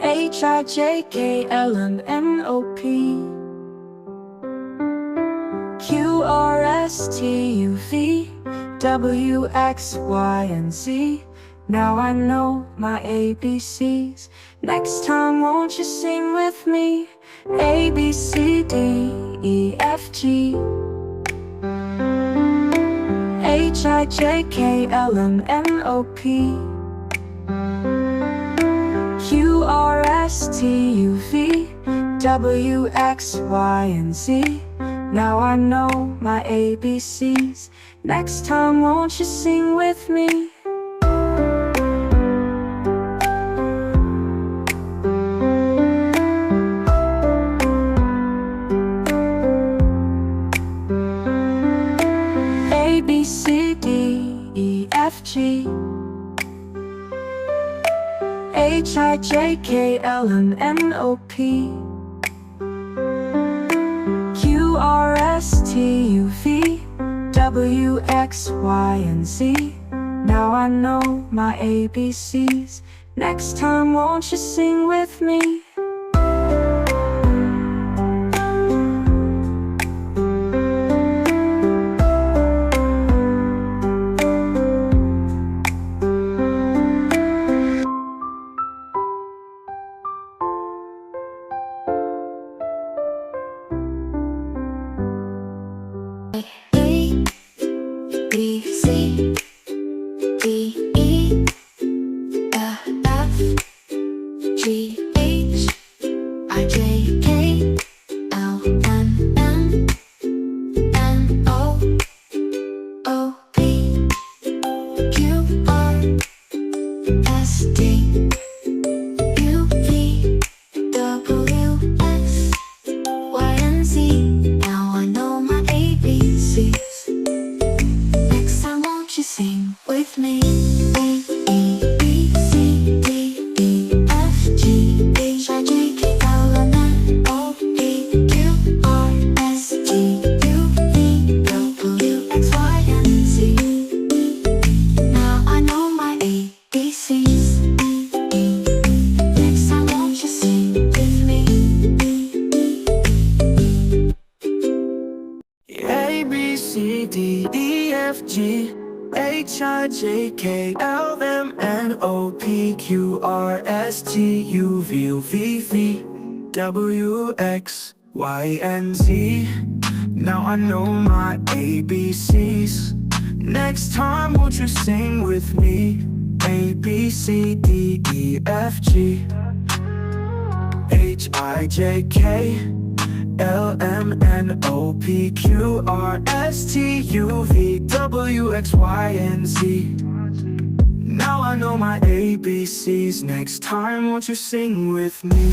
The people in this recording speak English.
Hijkllmnop Qrstuvwxyz. Now I know my ABCs. Next time won't you sing with me? A, B, C, D, E, F, G Hijkllmnop Qrstuvwxyz. Now I know my ABCs. Next time won't you sing with me? A, B, C, D, E, F, G Hijkllmnop Qrstuvwxyz. Now I know my ABCs. Next time won't you sing with me? A, B, C, D, E, F, G, H, I, J, K, L, M, N, O, P, Q, R, S, T, U, V, W, X, Y, and Z. Now I know my ABCs. Next time won't you sing with me? A, E, B, C, D, E, F, G, H, I, J, K, L, M, N, O, P, Q, R, S, T, U, V, W, X, Y, and Z. Now I know my ABCs. Next time won't you sing with me? A, B, C, D, E, F, G H, I, J, K, L, M, N, O, P, Q, R, S, T, U, V, W, X, Y, and Z. Now I know my ABCs. Next time won't you sing with me? A, B, C, D, E, F, G H, I, J, K, L, M, N, O, P, Q, R, S, T, U, V, W, X, Y, and Z. Now I know my ABCs. Next time won't you sing with me?